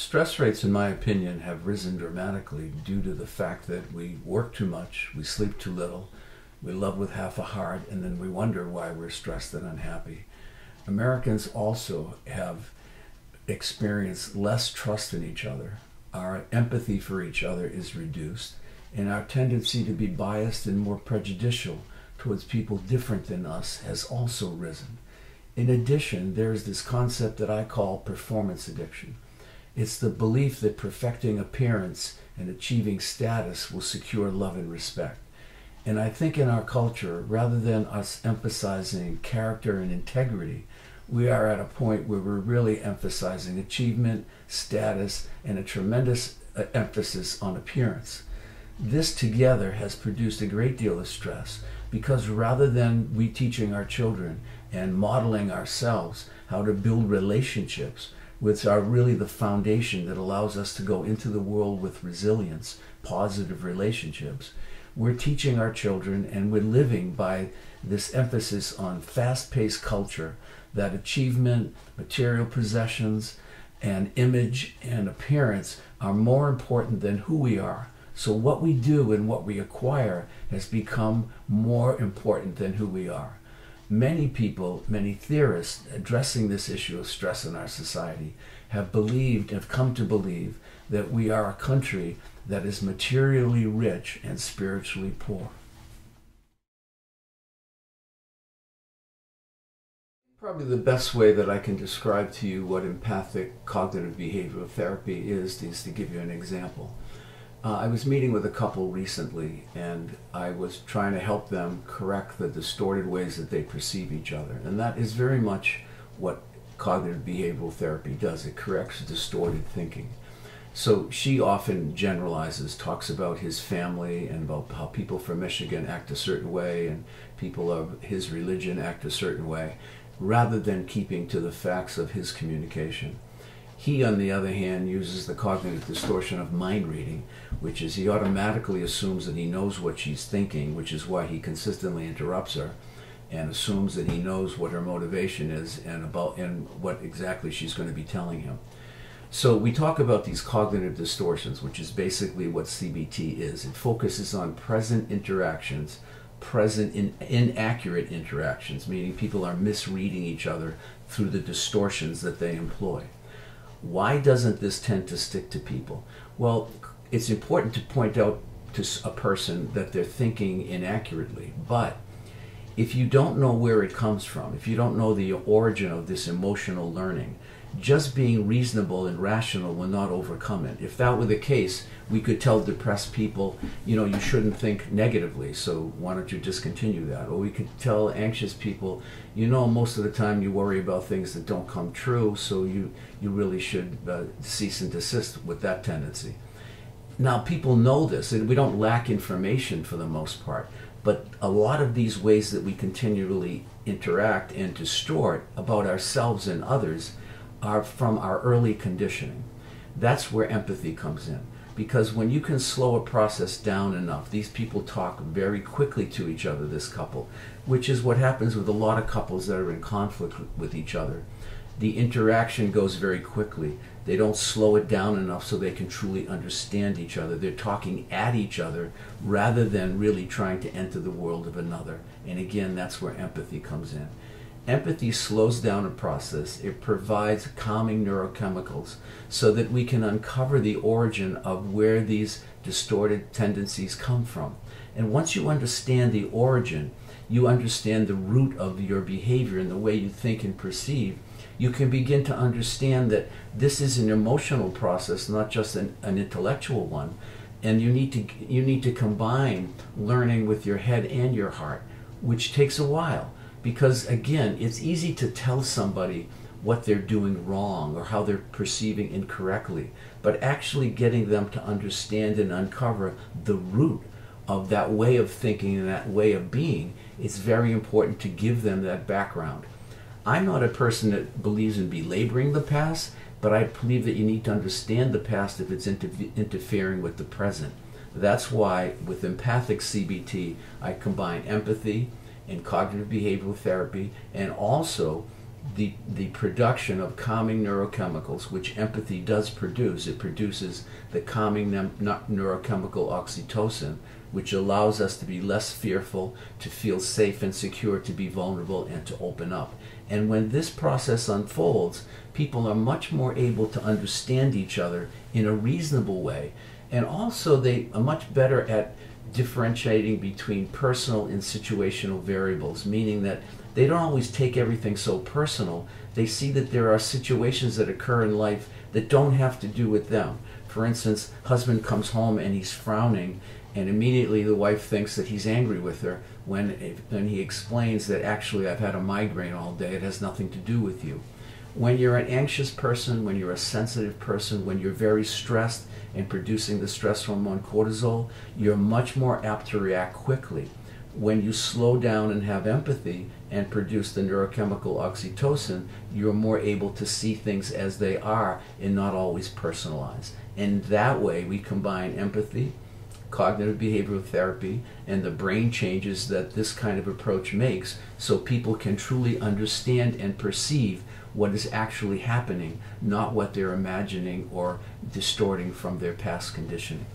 Stress rates, in my opinion, have risen dramatically due to the fact that we work too much, we sleep too little, we love with half a heart, and then we wonder why we're stressed and unhappy. Americans also have experienced less trust in each other. Our empathy for each other is reduced, and our tendency to be biased and more prejudicial towards people different than us has also risen. In addition, there's this concept that I call performance addiction. It's the belief that perfecting appearance and achieving status will secure love and respect. And I think in our culture, rather than us emphasizing character and integrity, we are at a point where we're really emphasizing achievement, status, and a tremendous emphasis on appearance. This together has produced a great deal of stress because rather than we teaching our children and modeling ourselves how to build relationships, which are really the foundation that allows us to go into the world with resilience, positive relationships, we're teaching our children and we're living by this emphasis on fast-paced culture that achievement, material possessions, and image and appearance are more important than who we are. So what we do and what we acquire has become more important than who we are. Many people, many theorists addressing this issue of stress in our society have come to believe that we are a country that is materially rich and spiritually poor. Probably the best way that I can describe to you what empathic cognitive behavioral therapy is to give you an example. I was meeting with a couple recently, and I was trying to help them correct the distorted ways that they perceive each other. And that is very much what cognitive behavioral therapy does. It corrects distorted thinking. So she often generalizes, talks about his family and about how people from Michigan act a certain way and people of his religion act a certain way, rather than keeping to the facts of his communication. He, on the other hand, uses the cognitive distortion of mind reading, which is he automatically assumes that he knows what she's thinking, which is why he consistently interrupts her, and assumes that he knows what her motivation is and what exactly she's going to be telling him. So we talk about these cognitive distortions, which is basically what CBT is. It focuses on present interactions, inaccurate interactions, meaning people are misreading each other through the distortions that they employ. Why doesn't this tend to stick to people? Well, it's important to point out to a person that they're thinking inaccurately, but if you don't know where it comes from, if you don't know the origin of this emotional learning, just being reasonable and rational will not overcome it. If that were the case, we could tell depressed people, you shouldn't think negatively, so why don't you discontinue that? Or we could tell anxious people, most of the time you worry about things that don't come true, so you really should cease and desist with that tendency. Now, people know this, and we don't lack information for the most part, but a lot of these ways that we continually interact and distort about ourselves and others are from our early conditioning. That's where empathy comes in. Because when you can slow a process down enough, these people talk very quickly to each other, this couple, which is what happens with a lot of couples that are in conflict with each other. The interaction goes very quickly. They don't slow it down enough so they can truly understand each other. They're talking at each other rather than really trying to enter the world of another. And again, that's where empathy comes in. Empathy slows down a process. It provides calming neurochemicals so that we can uncover the origin of where these distorted tendencies come from. And once you understand the origin, you understand the root of your behavior and the way you think and perceive, you can begin to understand that this is an emotional process, not just an intellectual one. And you need to combine learning with your head and your heart, which takes a while. Because again, it's easy to tell somebody what they're doing wrong or how they're perceiving incorrectly, but actually getting them to understand and uncover the root of that way of thinking and that way of being, it's very important to give them that background. I'm not a person that believes in belaboring the past, but I believe that you need to understand the past if it's interfering with the present. That's why with empathic CBT, I combine empathy and cognitive behavioral therapy, and also the production of calming neurochemicals, which empathy does produce. It produces the calming neurochemical oxytocin, which allows us to be less fearful, to feel safe and secure, to be vulnerable, and to open up. And when this process unfolds, people are much more able to understand each other in a reasonable way. And also they are much better at differentiating between personal and situational variables, meaning that they don't always take everything so personal. They see that there are situations that occur in life that don't have to do with them. For instance, husband comes home and he's frowning, and immediately the wife thinks that he's angry with her when he explains that actually I've had a migraine all day, it has nothing to do with you. When you're an anxious person, when you're a sensitive person, when you're very stressed and producing the stress hormone cortisol, you're much more apt to react quickly. When you slow down and have empathy and produce the neurochemical oxytocin, you're more able to see things as they are and not always personalize. And that way we combine empathy, cognitive behavioral therapy, and the brain changes that this kind of approach makes, so people can truly understand and perceive what is actually happening, not what they're imagining or distorting from their past conditioning.